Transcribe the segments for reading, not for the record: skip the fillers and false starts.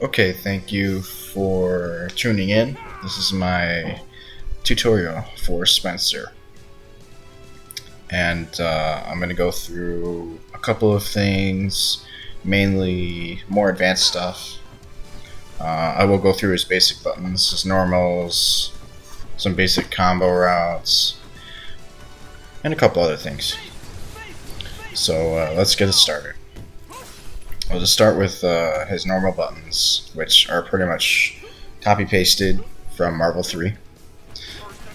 Okay, thank you for tuning in. This is my tutorial for Spencer. And I'm going to go through a couple of things, mainly more advanced stuff. I will go through his basic buttons, his normals, some basic combo routes, and a couple other things. So let's get it started. I'll just start with his normal buttons, which are pretty much copy-pasted from Marvel 3,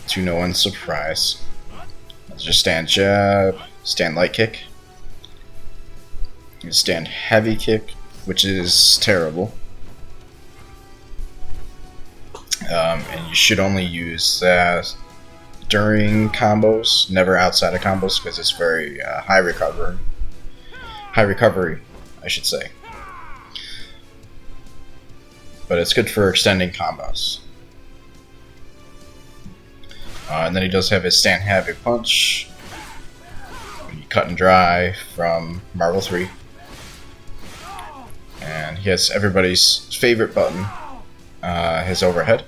to no one's surprise. Let's just stand jab, stand light kick, stand heavy kick, which is terrible. And you should only use that during combos, never outside of combos, because it's very high recovery, I should say. But it's good for extending combos. And then he does have his stand heavy punch, cut and dry from Marvel 3. And he has everybody's favorite button, his overhead,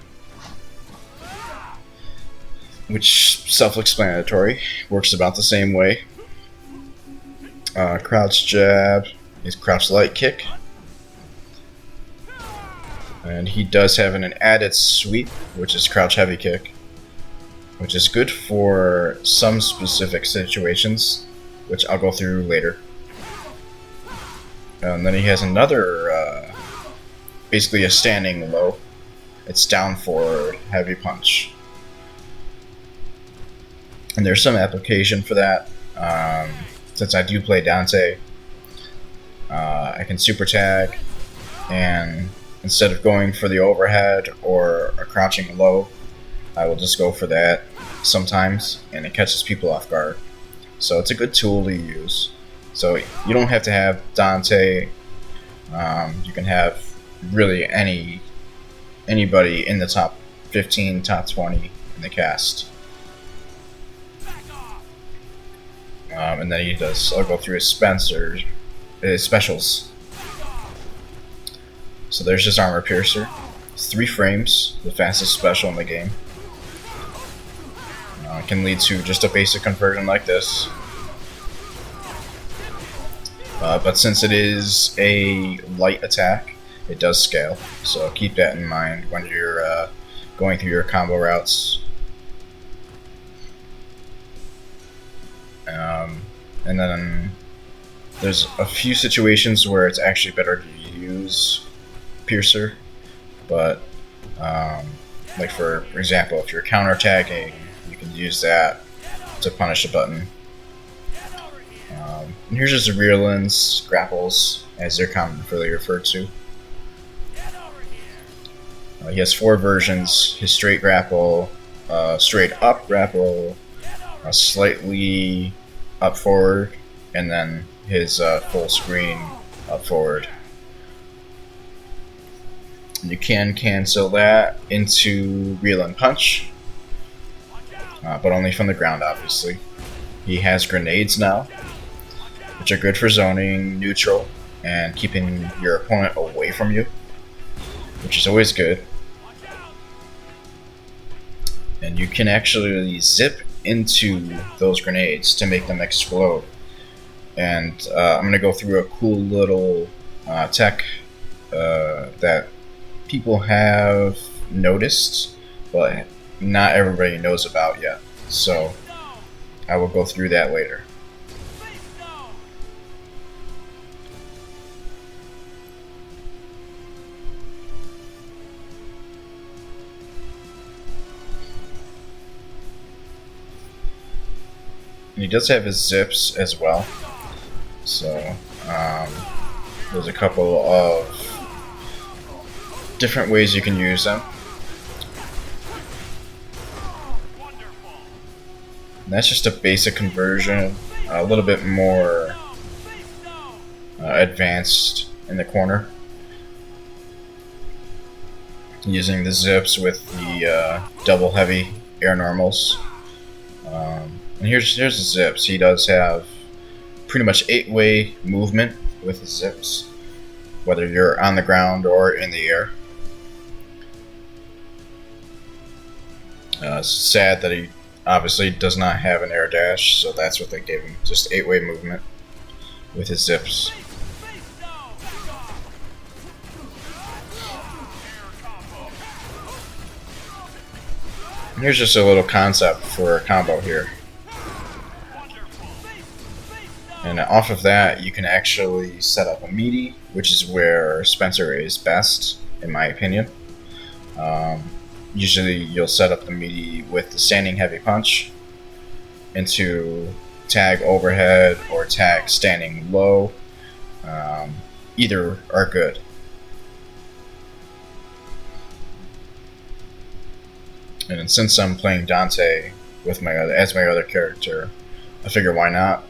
which self-explanatory, works about the same way. Crouch jab, his crouch light kick. And he does have an added sweep, which is crouch heavy kick, which is good for some specific situations, which I'll go through later. And then he has another, basically a standing low. It's down forward heavy punch. And there's some application for that. Since I do play Dante, I can super tag, and instead of going for the overhead or a crouching low, I will just go for that sometimes, and it catches people off guard. So it's a good tool to use. So you don't have to have Dante. You can have really anybody in the top 15, top 20 in the cast. And then he does, I'll go through his specials. So there's his armor piercer. It's 3 frames, the fastest special in the game. It can lead to just a basic conversion like this. But since it is a light attack, it does scale. So keep that in mind when you're going through your combo routes. And then there's a few situations where it's actually better to use Piercer, but like for example, if you're counterattacking, you can use that to punish a button. And here's just the Rearlands, Grapples, as they're commonly referred to. He has 4 versions: his straight grapple, straight up grapple, slightly up forward, and then his full screen up forward. You can cancel that into Rearland Punch, but only from the ground, obviously. He has grenades now, which are good for zoning, neutral, and keeping your opponent away from you, which is always good. And you can actually zip into those grenades to make them explode. And I'm going to go through a cool little tech that people have noticed, but not everybody knows about yet. So I will go through that later. And he does have his zips as well. So there's a couple of different ways you can use them. And that's just a basic conversion, a little bit more advanced in the corner, using the zips with the double heavy air normals. And here's the zips. He does have pretty much 8-way movement with the zips. whether you're on the ground or in the air. It's sad that he obviously does not have an air dash, so that's what they gave him, just 8-way movement with his zips. And here's just a little concept for a combo here. And off of that, you can actually set up a meaty, which is where Spencer is best, in my opinion. Usually you'll set up the meaty with the standing heavy punch into tag overhead or tag standing low. Either are good. And since I'm playing Dante with as my other character, I figure why not?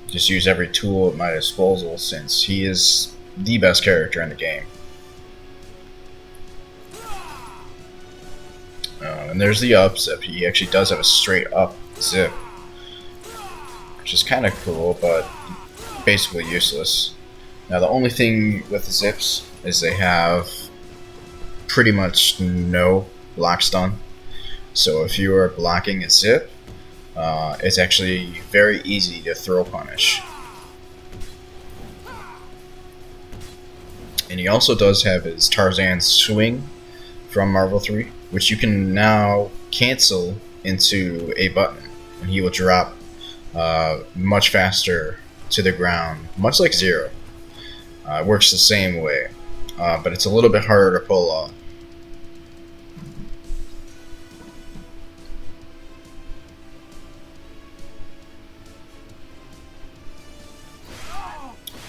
Just use every tool at my disposal since he is the best character in the game. And there's the up zip. He actually does have a straight up zip, which is kind of cool, but basically useless. Now the only thing with the zips is they have pretty much no block stun. So if you are blocking a zip, it's actually very easy to throw punish. And he also does have his Tarzan swing from Marvel 3, which you can now cancel into a button, and he will drop much faster to the ground, much like Zero. It works the same way, but it's a little bit harder to pull off.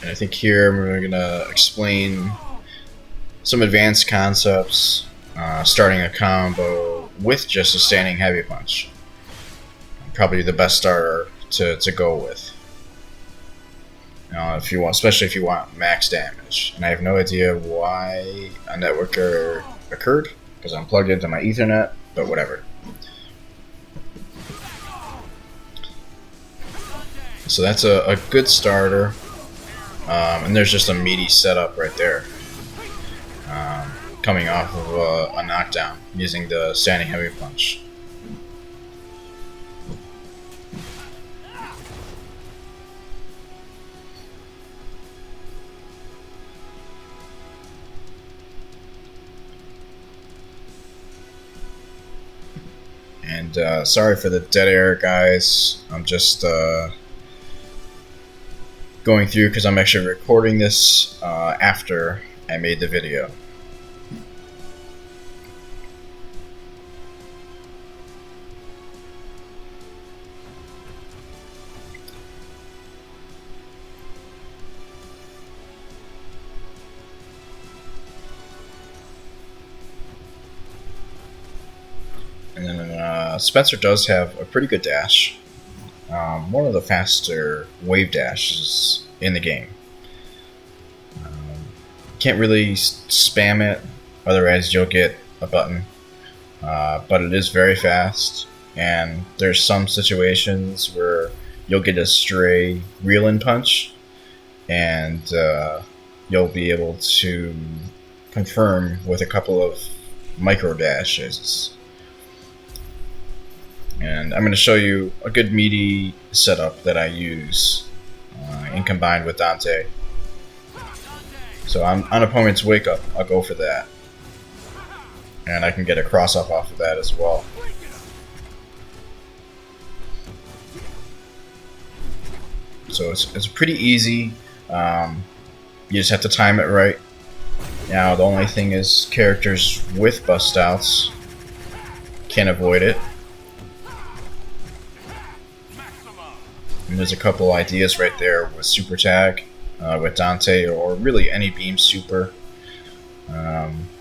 And I think here we're going to explain some advanced concepts, starting a combo with just a standing heavy punch. Probably the best starter to go with. If you want, especially if you want max damage. And I have no idea why a network error occurred, because I'm plugged into my Ethernet, but whatever. So that's a good starter. And there's just a meaty setup right there. Coming off of a knockdown using the standing heavy punch. And sorry for the dead air, guys. I'm just going through because I'm actually recording this after I made the video. And then Spencer does have a pretty good dash. One of the faster wave dashes in the game. Can't really spam it, otherwise you'll get a button. But it is very fast, and there's some situations where you'll get a stray reel-in punch, and you'll be able to confirm with a couple of micro dashes. And I'm going to show you a good meaty setup that I use and combined with Dante. So on opponent's wake up, I'll go for that. And I can get a cross up off of that as well. So it's pretty easy. You just have to time it right. Now the only thing is characters with bust outs can't avoid it. And there's a couple ideas right there with super tag, with Dante, or really any beam super.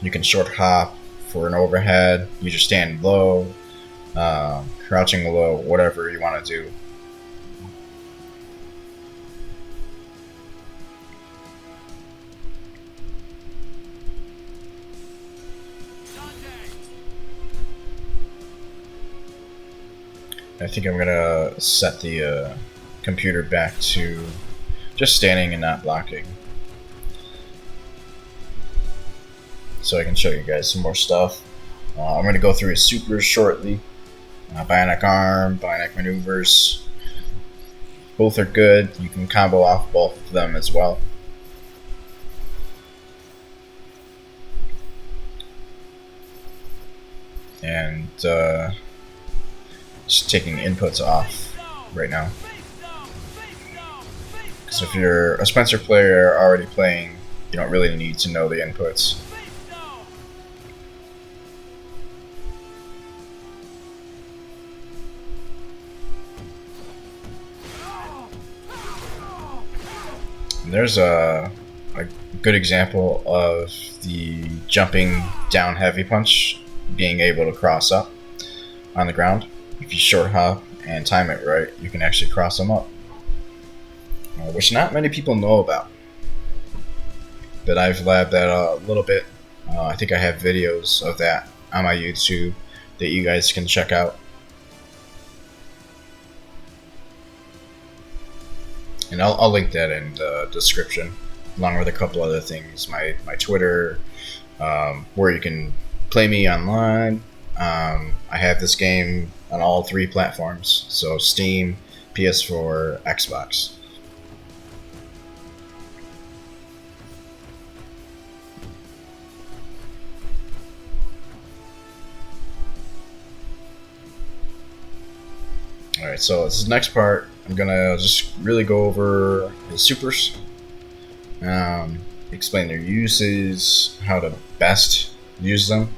You can short hop for an overhead, you just stand low, crouching low, whatever you want to do. I think I'm gonna set the computer back to just standing and not blocking. so I can show you guys some more stuff. I'm going to go through his supers shortly. Bionic Arm, Bionic Maneuvers. Both are good. You can combo off both of them as well. And just taking inputs off right now. So if you're a Spencer player already playing, you don't really need to know the inputs. And there's a good example of the jumping down heavy punch being able to cross up on the ground. If you short hop and time it right, you can actually cross them up, which not many people know about. But I've labbed that a little bit. I think I have videos of that on my YouTube that you guys can check out. And I'll link that in the description, along with a couple other things. My Twitter, where you can play me online. I have this game on all 3 platforms, so Steam, PS4, Xbox. Alright, so this is the next part. I'm gonna just really go over his supers, explain their uses, how to best use them,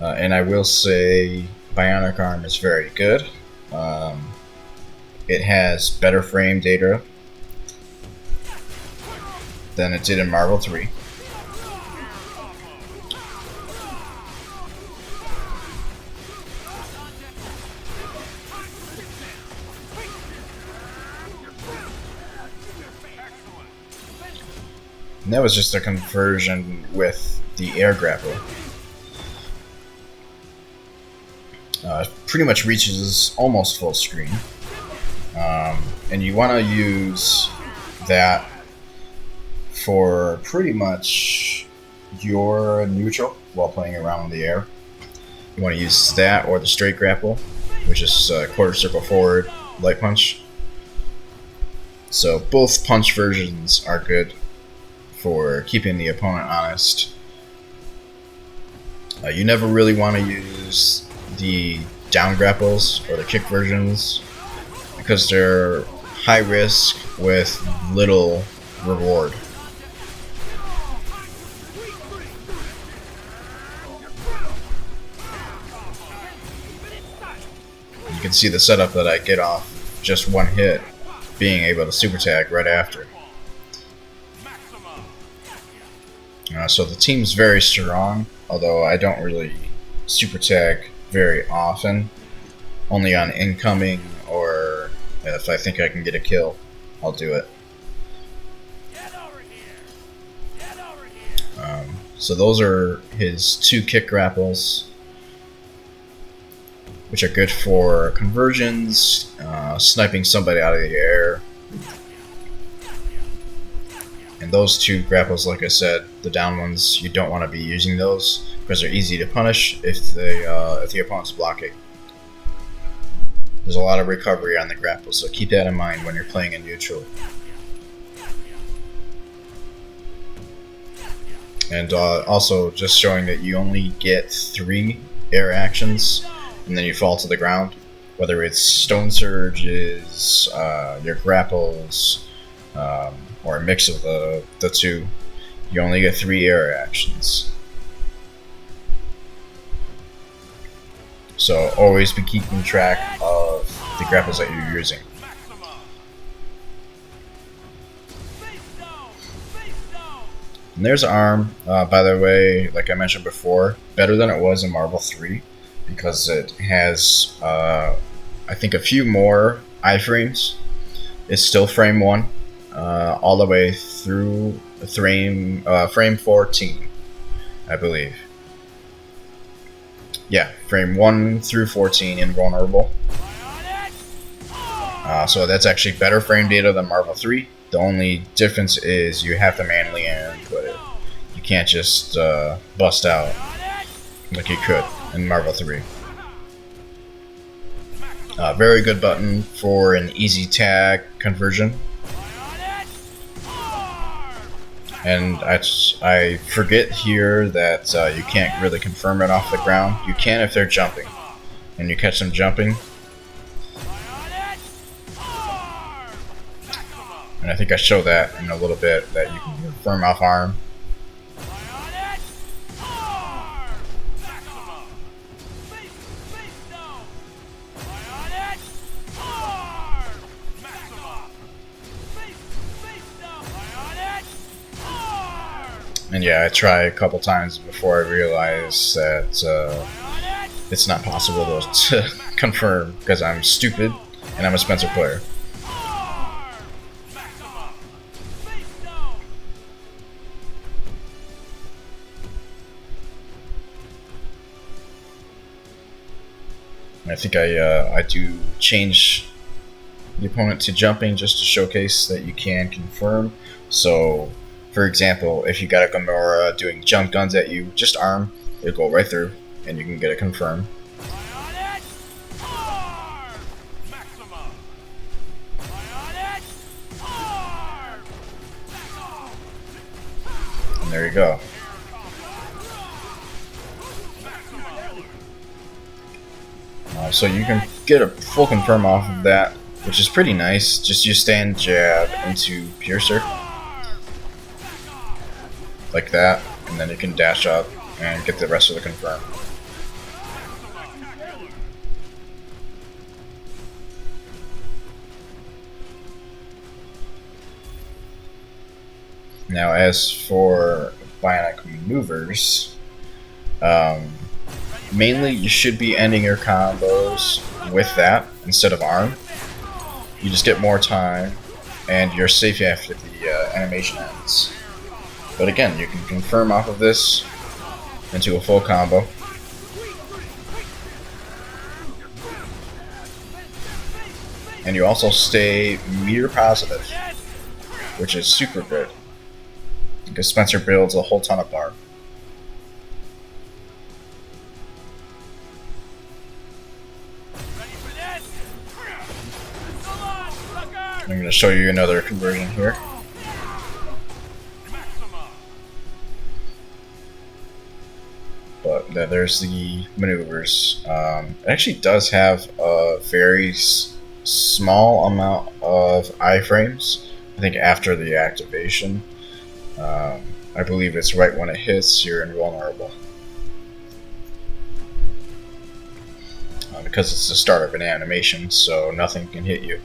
and I will say Bionic Arm is very good. It has better frame data than it did in Marvel 3. And that was just a conversion with the air grapple. Pretty much reaches almost full screen. And you want to use that for pretty much your neutral while playing around in the air. You want to use that or the straight grapple, which is quarter circle forward, light punch. So both punch versions are good for keeping the opponent honest. You never really want to use the down grapples or the kick versions because they're high risk with little reward. You can see the setup that I get off just one hit, being able to super tag right after. So the team's very strong, although I don't really super tag very often. Only on incoming, or if I think I can get a kill, I'll do it. So those are his 2 kick grapples, which are good for conversions, sniping somebody out of the air. And those 2 grapples, like I said, the down ones, you don't want to be using those because they're easy to punish if the opponent's blocking. There's a lot of recovery on the grapples, so keep that in mind when you're playing in neutral. And also just showing that you only get 3 air actions and then you fall to the ground. Whether it's stone surges, your grapples, or a mix of the 2, you only get 3 air actions. So always be keeping track of the grapples that you're using. And there's Arm, by the way, like I mentioned before, better than it was in Marvel 3 because it has, I think, a few more iframes. It's still frame 1. All the way through frame 14, I believe. Yeah, frame 1 through 14 invulnerable. So that's actually better frame data than Marvel 3. The only difference is you have to manually input it. You can't just bust out like you could in Marvel 3. Very good button for an easy tag conversion. And I forget here that you can't really confirm it off the ground. You can if they're jumping, and you catch them jumping. And I think I show that in a little bit, that you can confirm off arm. And yeah, I tried a couple times before I realized that it's not possible to confirm, because I'm stupid and I'm a Spencer player. I think I do change the opponent to jumping just to showcase that you can confirm. So, for example, if you got a Gamora doing jump guns at you, just arm, it'll go right through, and you can get it confirmed. And there you go. So you can get a full confirm off of that, which is pretty nice. Just you stand jab into Piercer like that, and then you can dash up and get the rest of the confirm. Now, as for Bionic Maneuvers, mainly you should be ending your combos with that instead of arm. You just get more time, and you're safe after the animation ends. But again, you can confirm off of this into a full combo. And you also stay meter positive, which is super good, because Spencer builds a whole ton of bar. I'm going to show you another conversion here. But there's the maneuvers. It actually does have a very small amount of iframes. I think after the activation. I believe it's right when it hits, you're invulnerable. Because it's the start of an animation, so nothing can hit you.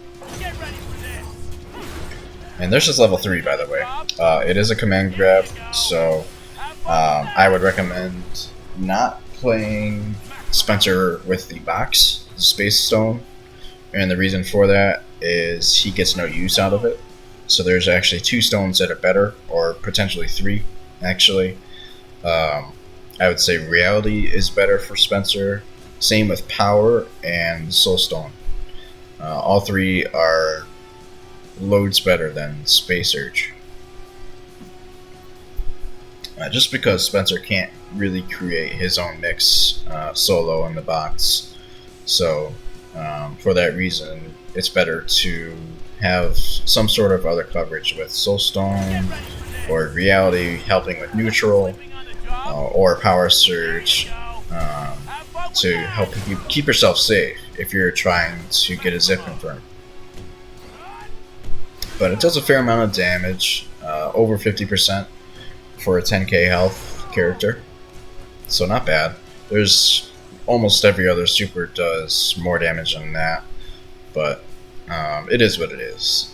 And this is level 3, by the way. It is a command grab, so I would recommend not playing Spencer with the box, the Space Stone. And the reason for that is he gets no use out of it. So there's actually 2 stones that are better, or potentially 3, actually. I would say Reality is better for Spencer. Same with Power and Soul Stone. All 3 are loads better than Space Urge. Just because Spencer can't really create his own mix solo in the box. So for that reason, it's better to have some sort of other coverage with Soul Stone or Reality helping with neutral or Power Surge to help you keep yourself safe if you're trying to get a zip confirm. But it does a fair amount of damage, over 50% for a 10k health character, so not bad. There's almost every other super does more damage than that, but it is what it is.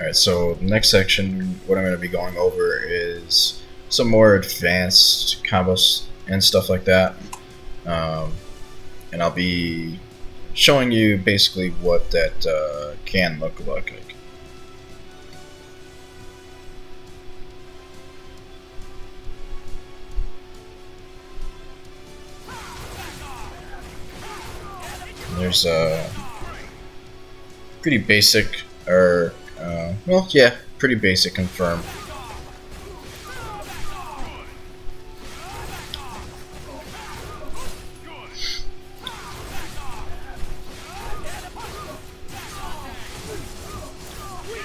Alright, so the next section, what I'm going to be going over is some more advanced combos and stuff like that. And I'll be showing you basically what that can look like. There's a pretty basic, or well, yeah, pretty basic confirm.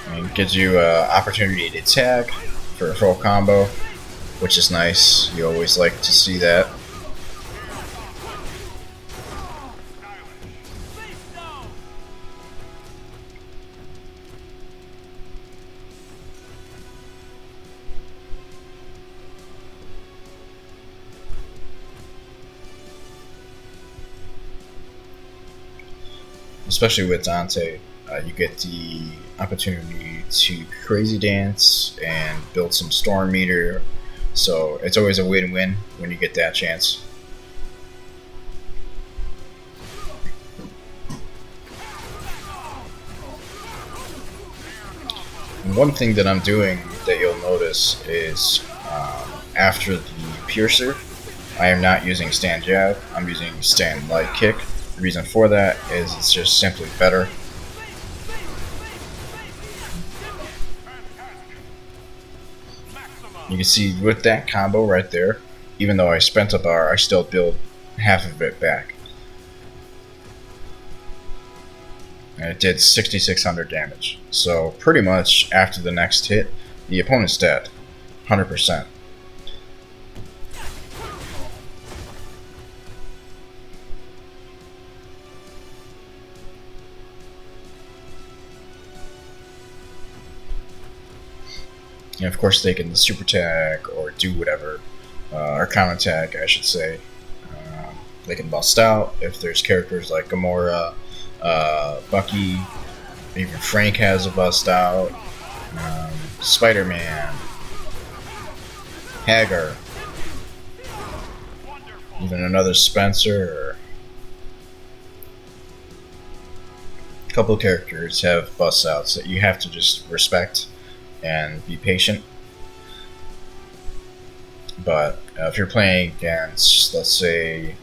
And gives you an opportunity to tag for a full combo, which is nice. You always like to see that. Especially with Dante, you get the opportunity to crazy dance and build some storm meter, so it's always a win-win when you get that chance. And one thing that I'm doing that you'll notice is after the piercer, I am not using stand jab, I'm using stand light kick. The reason for that is it's just simply better. You can see with that combo right there, even though I spent a bar, I still build half of it back. And it did 6,600 damage. So pretty much after the next hit, the opponent's dead, 100%. And of course they can super tag or do whatever, or counter tag I should say. They can bust out if there's characters like Gamora, Bucky, even Frank has a bust out, Spider-Man, Hagar, even another Spencer. A couple of characters have bust outs that you have to just respect and be patient. But if you're playing against, let's say,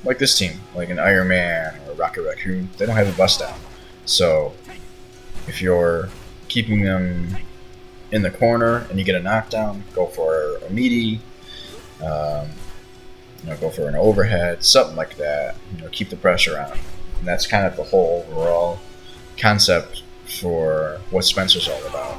like this team, like an Iron Man or Rocket Raccoon, they don't have a bust out. So if you're keeping them in the corner and you get a knockdown, go for a meaty, go for an overhead, something like that. Keep the pressure on. And that's kind of the whole overall concept for what Spencer's all about.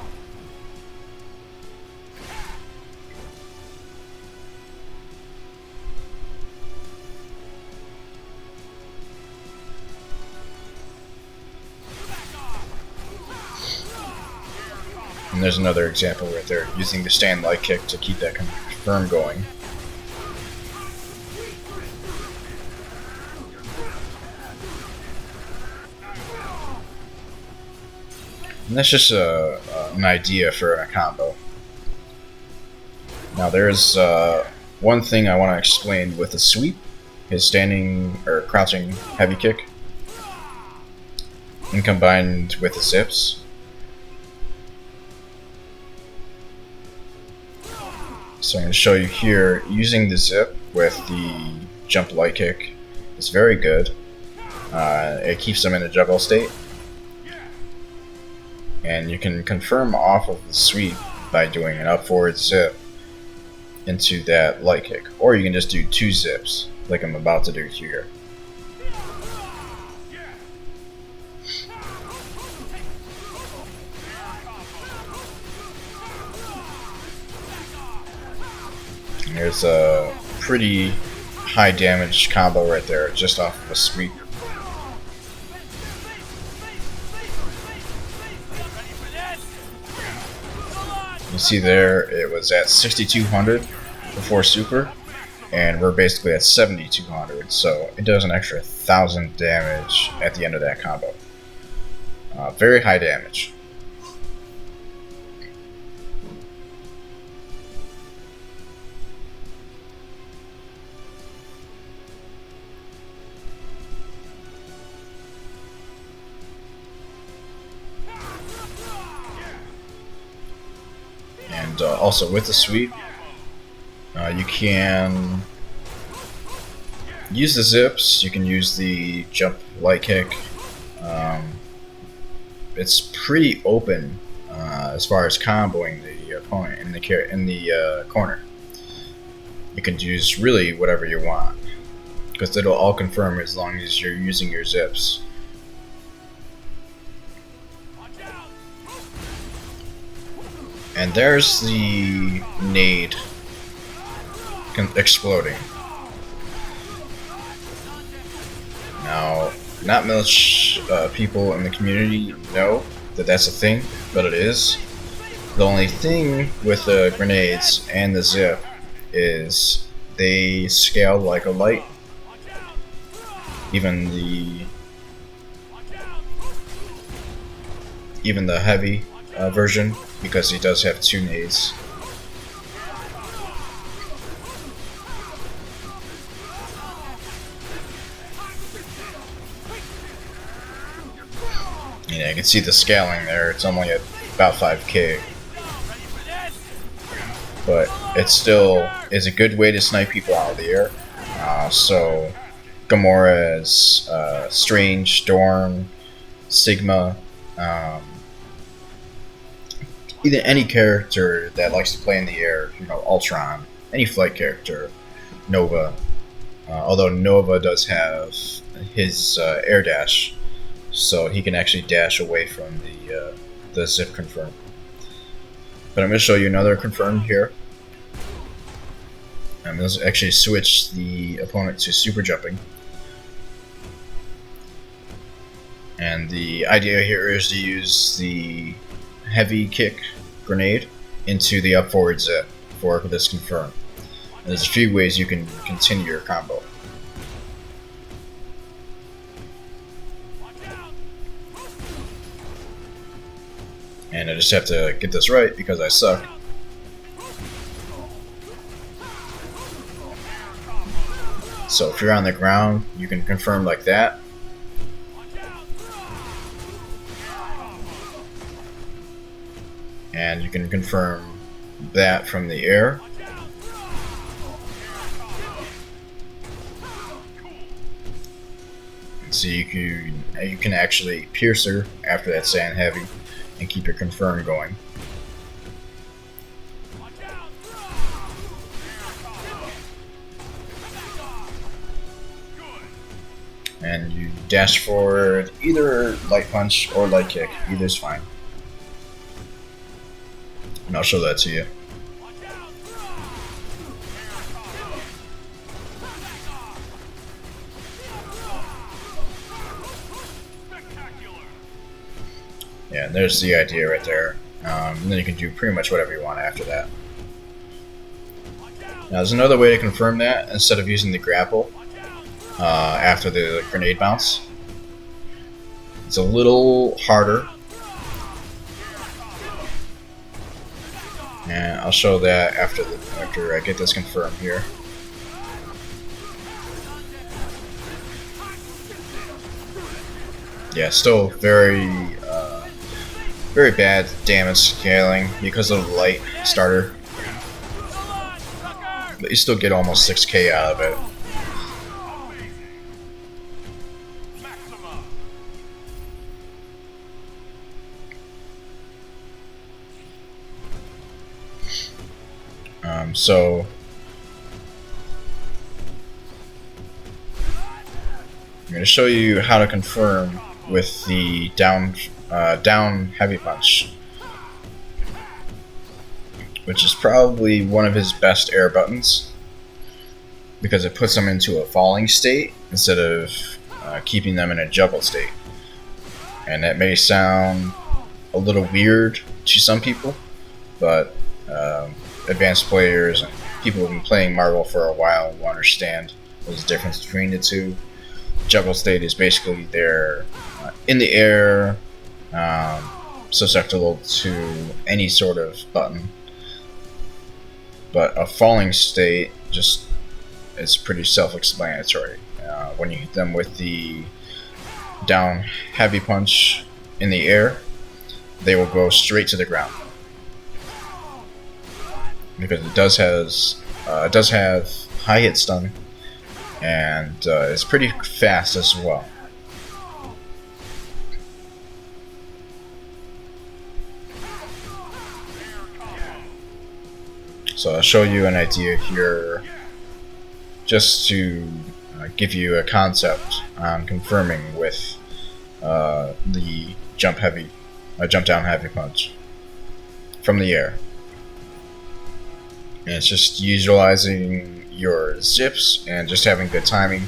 And there's another example right there, using the stand light kick to keep that confirm going. And that's just an idea for a combo. Now there's one thing I want to explain with the sweep, his standing or crouching heavy kick, and combined with the zips. So I'm going to show you here, using the zip with the jump light kick is very good. It keeps them in a juggle state. And you can confirm off of the sweep by doing an up forward zip into that light kick. Or you can just do 2 zips, like I'm about to do here. And there's a pretty high damage combo right there, just off of a sweep. You see there, it was at 6,200 before super, and we're basically at 7,200, so it does an extra 1,000 damage at the end of that combo. Very high damage. And also with the sweep, you can use the zips, you can use the jump light kick. It's pretty open as far as comboing the opponent in the corner. You can use really whatever you want, because it'll all confirm as long as you're using your zips. And there's the nade exploding. Now, not much people in the community know that that's a thing, but it is. The only thing with the grenades and the zip is they scale like a light. Even the heavy version, because he does have 2 nades. Yeah, you can see the scaling there. It's only at about 5k, but it still is a good way to snipe people out of the air. So Gamora's Strange, Dorn, Sigma, either any character that likes to play in the air, Ultron, any flight character, Nova. Although Nova does have his air dash, so he can actually dash away from the zip confirm. But I'm going to show you another confirm here. I'm going to actually switch the opponent to super jumping. And the idea here is to use the heavy kick grenade into the up forward zip for this confirm. And there's a few ways you can continue your combo. And I just have to get this right because I suck. So if you're on the ground, you can confirm like that. And you can confirm that from the air. So you can actually pierce her after that sand heavy and keep your confirm going. And you dash forward, either light punch or light kick, either's fine. And I'll show that to you. Yeah, and there's the idea right there. And then you can do pretty much whatever you want after that. Now there's another way to confirm that instead of using the grapple after the grenade bounce. It's a little harder. And I'll show that after I get this confirmed here. Yeah, still very bad damage scaling because of the light starter. But you still get almost 6k out of it. So I'm going to show you how to confirm with the down heavy punch, which is probably one of his best air buttons because it puts them into a falling state instead of keeping them in a juggle state. And that may sound a little weird to some people, but advanced players and people who've been playing Marvel for a while will understand the difference between the two. Juggle State is basically they're in the air, susceptible to any sort of button. But a falling state just is pretty self-explanatory. When you hit them with the down heavy punch in the air, they will go straight to the ground. because it does have high hit stun, and it's pretty fast as well. So I'll show you an idea here, just to give you a concept on confirming with the jump down heavy punch from the air. And it's just utilizing your zips and just having good timing.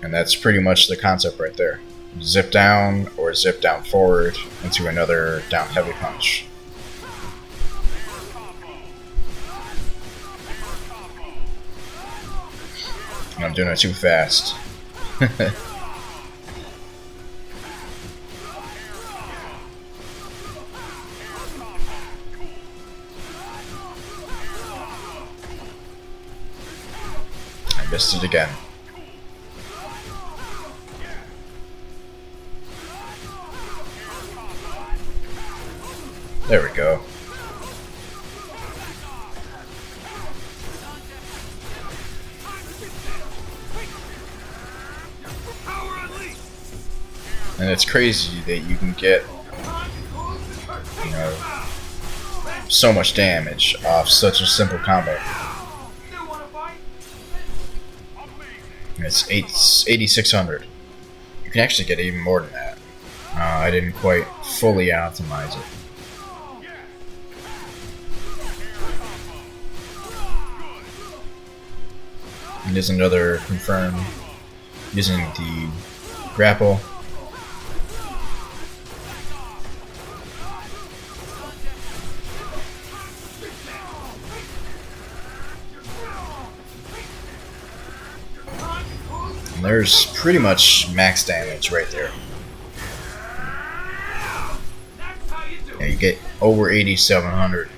And that's pretty much the concept right there. Zip down or zip down forward into another down heavy punch. And I'm doing it too fast. I missed it again. There we go. And it's crazy that you can get, you know, so much damage off such a simple combo. And it's 8,600. You can actually get even more than that. I didn't quite fully optimize it. And there's another confirm using the grapple. And there's pretty much max damage right there. Yeah, you get over 8,700,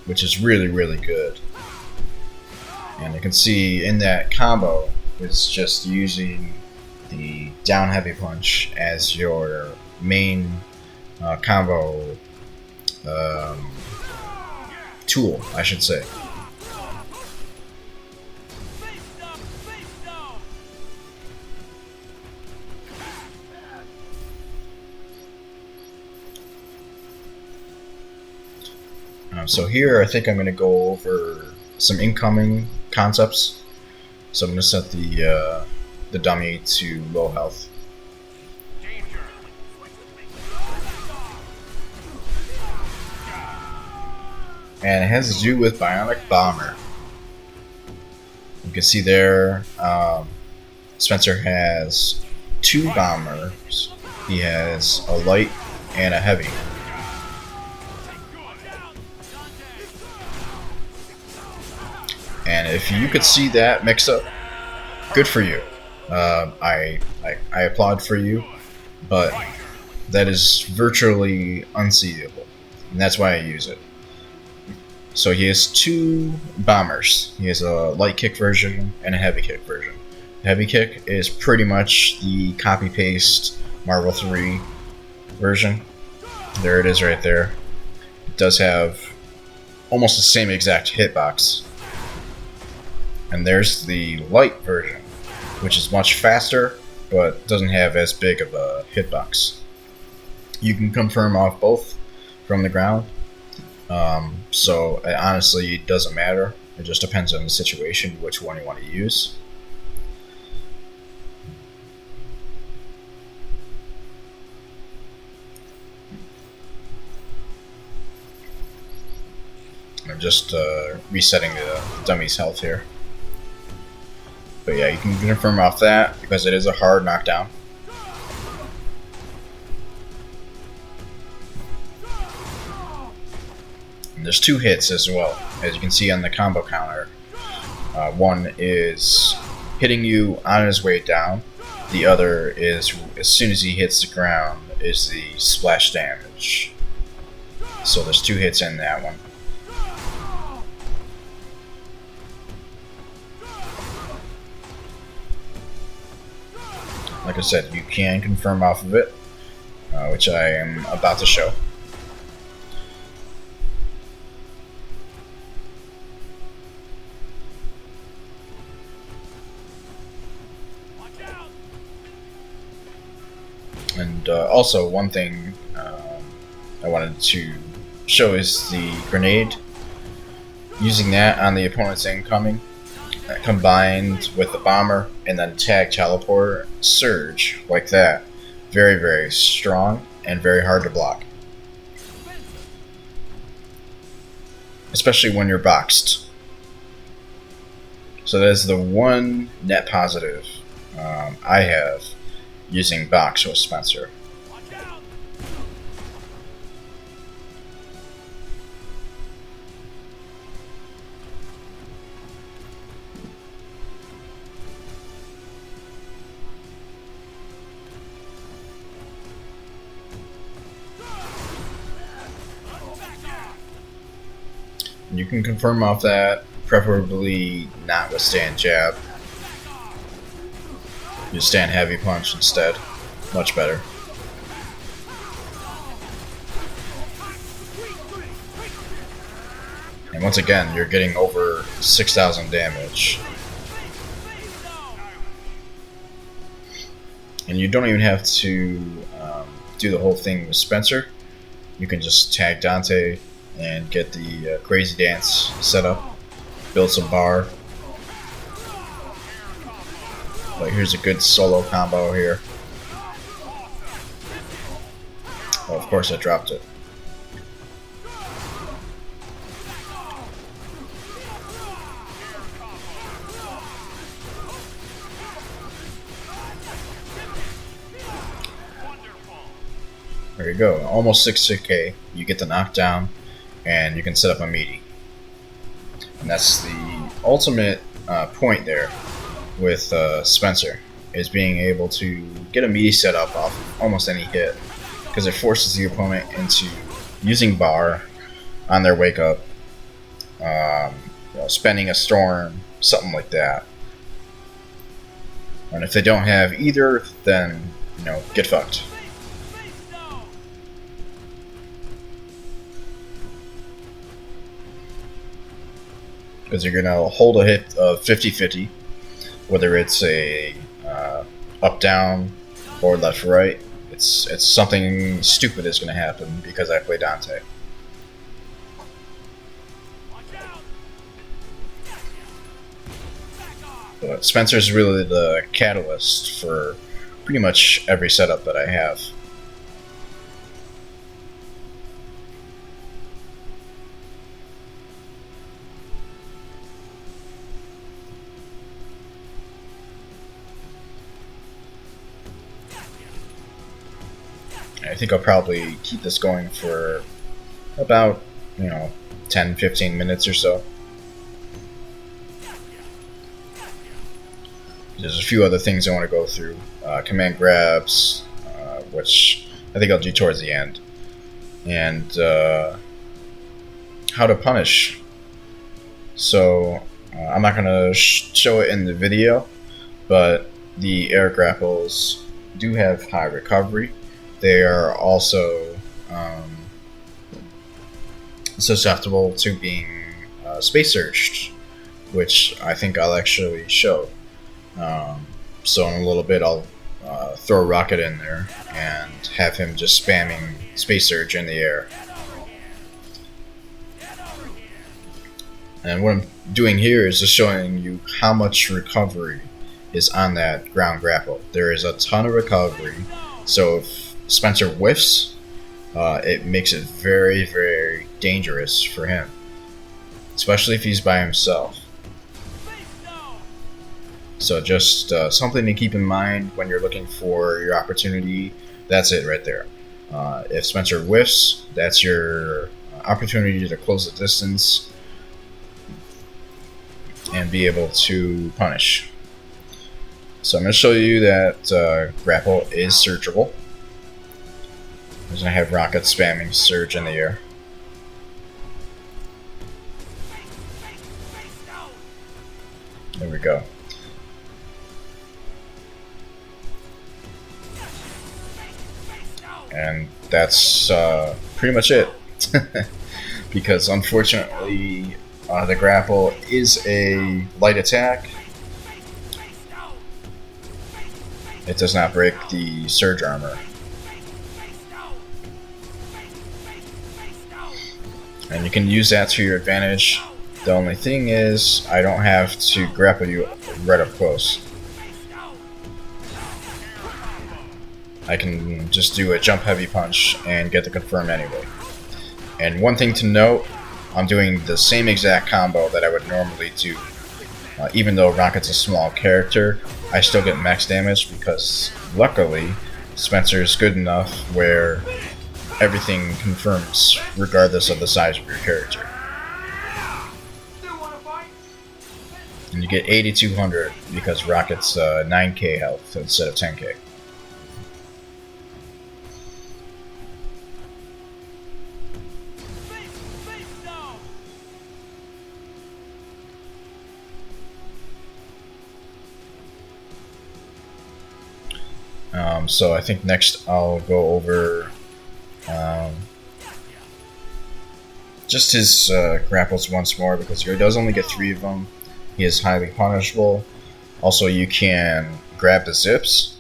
which is really, really good. And you can see in that combo, it's just using the down heavy punch as your main combo tool, I should say. So here I think I'm going to go over some incoming concepts. So I'm going to set the dummy to low health. And it has to do with Bionic Bomber. You can see there, Spencer has 2 bombers. He has a light and a heavy. And if you could see that mix up, good for you. I applaud for you, but that is virtually unseeable, and that's why I use it. So he has 2 bombers. He has a light kick version and a heavy kick version. The heavy kick is pretty much the copy-paste Marvel 3 version. There it is right there. It does have almost the same exact hitbox. And there's the light version, which is much faster, but doesn't have as big of a hitbox. You can confirm off both from the ground, so it honestly doesn't matter. It just depends on the situation, which one you want to use. I'm just resetting the dummy's health here. But yeah, you can confirm off that because it is a hard knockdown. And there's 2 hits as well, as you can see on the combo counter. One is hitting you on his way down. The other is, as soon as he hits the ground, is the splash damage. So there's 2 hits in that one. Like I said, you can confirm off of it, which I am about to show. And also, one thing I wanted to show is the grenade. Using that on the opponent's incoming, combined with the bomber, and then tag teleport surge like that. Very, very strong and very hard to block. Especially when you're boxed. So that is the one net positive I have using box with Spencer. You can confirm off that, preferably not withstand jab. You stand heavy punch instead. Much better. And once again, you're getting over 6,000 damage. And you don't even have to do the whole thing with Spencer. You can just tag Dante and get the crazy dance set up, build some bar. But here's a good solo combo here. Oh, of course I dropped it. There you go, almost 6k. You get the knockdown, and you can set up a meaty. And that's the ultimate point there with Spencer, is being able to get a meaty set up off almost any hit, because it forces the opponent into using bar on their wake up, spending a storm, something like that. And if they don't have either, then get fucked. Because you're going to hold a hit of 50-50, whether it's a up-down or left-right. It's something stupid is going to happen because I play Dante. But Spencer's really the catalyst for pretty much every setup that I have. I think I'll probably keep this going for about 10-15 minutes or so. There's a few other things I want to go through. Command grabs, which I think I'll do towards the end. And how to punish. So I'm not going to show it in the video, but the air grapples do have high recovery. They are also susceptible to being space searched, which I think I'll actually show. So in a little bit I'll throw a rocket in there and have him just spamming space surge in the air. And what I'm doing here is just showing you how much recovery is on that ground grapple. There is a ton of recovery, so if Spencer whiffs, it makes it very, very dangerous for him, especially if he's by himself. So just something to keep in mind when you're looking for your opportunity. That's it right there. If Spencer whiffs, that's your opportunity to close the distance and be able to punish. So I'm going to show you that grapple is searchable. I'm going to have rocket spamming surge in the air. There we go. And that's pretty much it. Because unfortunately, the grapple is a light attack. It does not break the surge armor. and you can use that to your advantage. The only thing is, I don't have to grapple you right up close. I can just do a jump heavy punch and get the confirm anyway. And one thing to note, I'm doing the same exact combo that I would normally do. Even though Rocket's a small character, I still get max damage because, luckily, Spencer's good enough where everything confirms regardless of the size of your character. And you get 8200 because Rocket's 9k health instead of 10k. So I think next I'll go over just his grapples once more, because he does only get 3 of them. He is highly punishable. Also, you can grab the zips.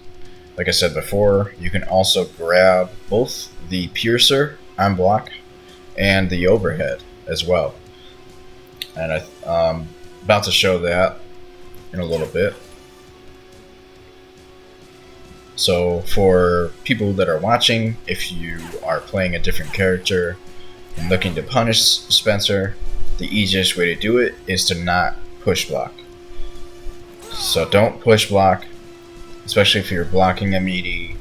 Like I said before, you can also grab both the piercer on block and the overhead as well. And I'm about to show that in a little bit. So for people that are watching, if you are playing a different character and looking to punish Spencer, the easiest way to do it is to not push block. So don't push block, especially if you're blocking a meaty.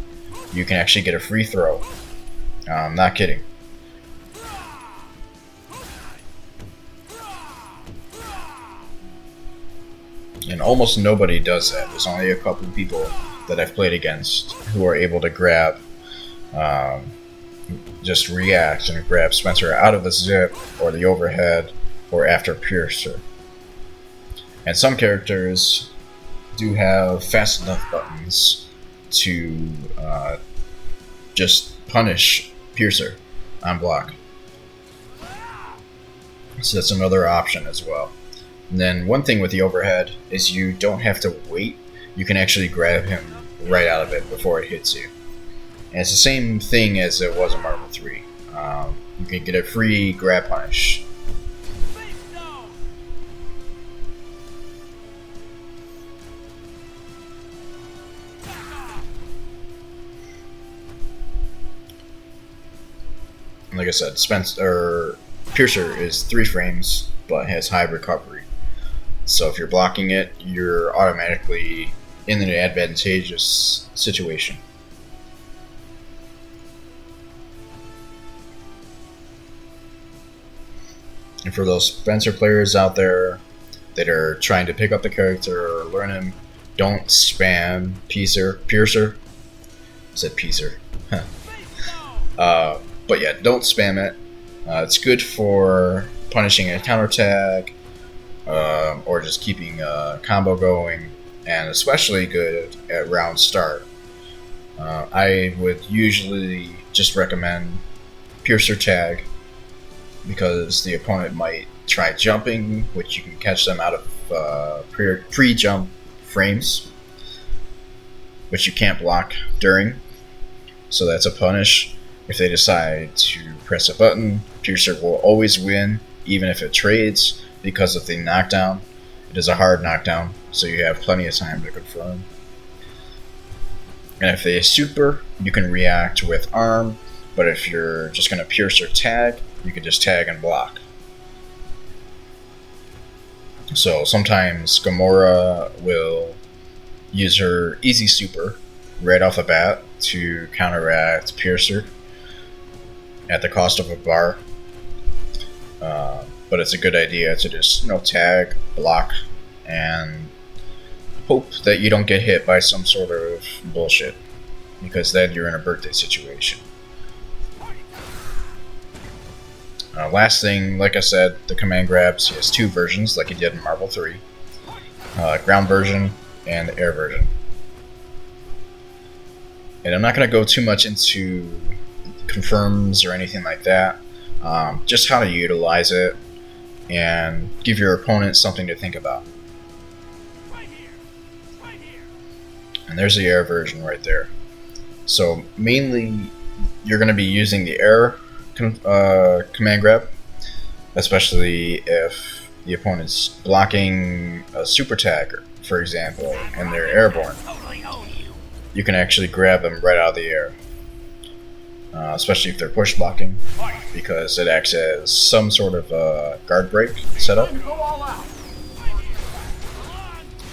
You can actually get a free throw. I'm not kidding. And almost nobody does that. There's only a couple people that I've played against who are able to grab, just react and grab Spencer out of the zip or the overhead or after piercer. And some characters do have fast enough buttons to just punish piercer on block. So that's another option as well. And then one thing with the overhead is you don't have to wait. You can actually grab him right out of it before it hits you. And it's the same thing as it was in Marvel 3. You can get a free grab punish. And like I said, Piercer is 3 frames, but has high recovery. So if you're blocking it, you're automatically in an advantageous situation. And for those Spencer players out there that are trying to pick up the character or learn him, don't spam Piercer. I said Piercer. But yeah, don't spam it. It's good for punishing a counterattack, or just keeping a combo going, and especially good at round start. I would usually just recommend Piercer tag, because the opponent might try jumping, which you can catch them out of pre-jump frames, which you can't block during. So that's a punish. If they decide to press a button, Piercer will always win, even if it trades, because of the knockdown. It is a hard knockdown, so you have plenty of time to confirm. And if they super, you can react with arm, but if you're just going to Piercer tag, you can just tag and block. So sometimes Gamora will use her easy super right off the bat to counteract Piercer at the cost of a bar. But it's a good idea to just tag, block, and hope that you don't get hit by some sort of bullshit, because then you're in a birthday situation. Last thing, like I said, the command grabs, he has 2 versions like he did in Marvel 3. Ground version and the air version. And I'm not going to go too much into confirms or anything like that. Just how to utilize it and give your opponent something to think about. And there's the air version right there. So mainly you're going to be using the air command grab. especially if the opponent's blocking a super tag, for example, and they're airborne. You can actually grab them right out of the air, especially if they're push blocking, because it acts as some sort of guard break setup.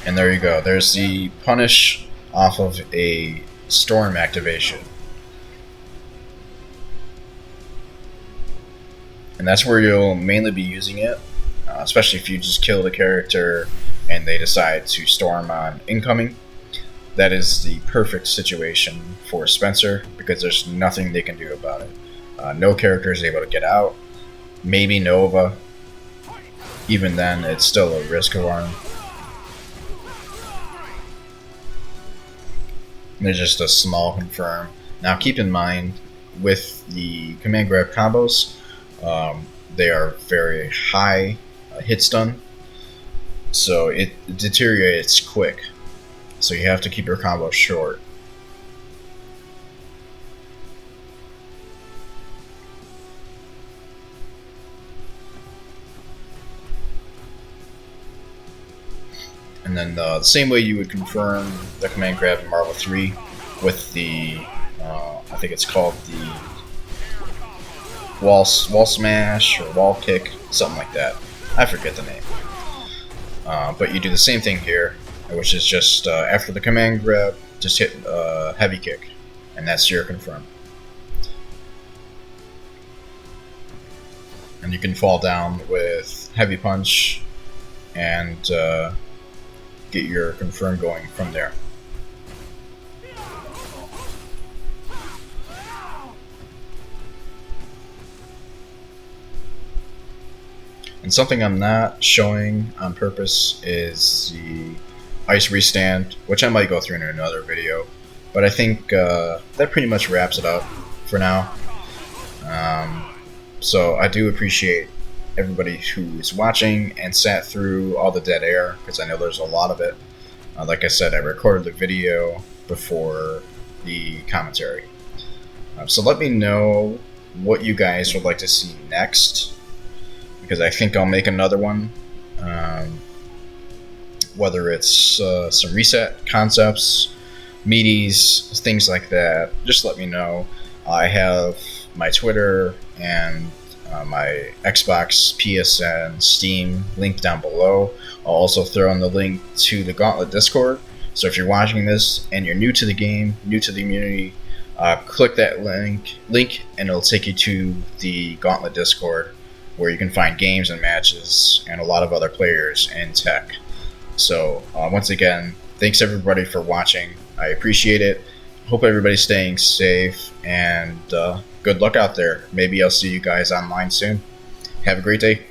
And there you go. There's the punish off of a storm activation. And that's where you'll mainly be using it, especially if you just kill the character and they decide to storm on incoming. That is the perfect situation for Spencer, because there's nothing they can do about it. No character is able to get out. Maybe Nova. Even then, it's still a risk alarm. There's just a small confirm. Now keep in mind, with the command grab combos, they are very high hit stun, so it deteriorates quick. So you have to keep your combo short. And then the same way you would confirm the command grab in Marvel 3 with the, I think it's called the wall smash or wall kick, something like that. I forget the name. But you do the same thing here, which is just after the command grab, just hit heavy kick, and that's your confirm. And you can fall down with heavy punch and get your confirm going from there. And something I'm not showing on purpose is the ice restand, which I might go through in another video, but I think that pretty much wraps it up for now. So I do appreciate everybody who is watching and sat through all the dead air, because I know there's a lot of it. Like I said, I recorded the video before the commentary. So let me know what you guys would like to see next, because I think I'll make another one. Whether it's some reset concepts, meaties, things like that, just let me know. I have my Twitter and my Xbox, PSN, Steam linked down below. I'll also throw in the link to the Gauntlet Discord. So if you're watching this and you're new to the game, new to the community, click that link and it'll take you to the Gauntlet Discord, where you can find games and matches and a lot of other players and tech. So once again, thanks everybody for watching. I appreciate it. Hope everybody's staying safe, and good luck out there. Maybe I'll see you guys online soon. Have a great day.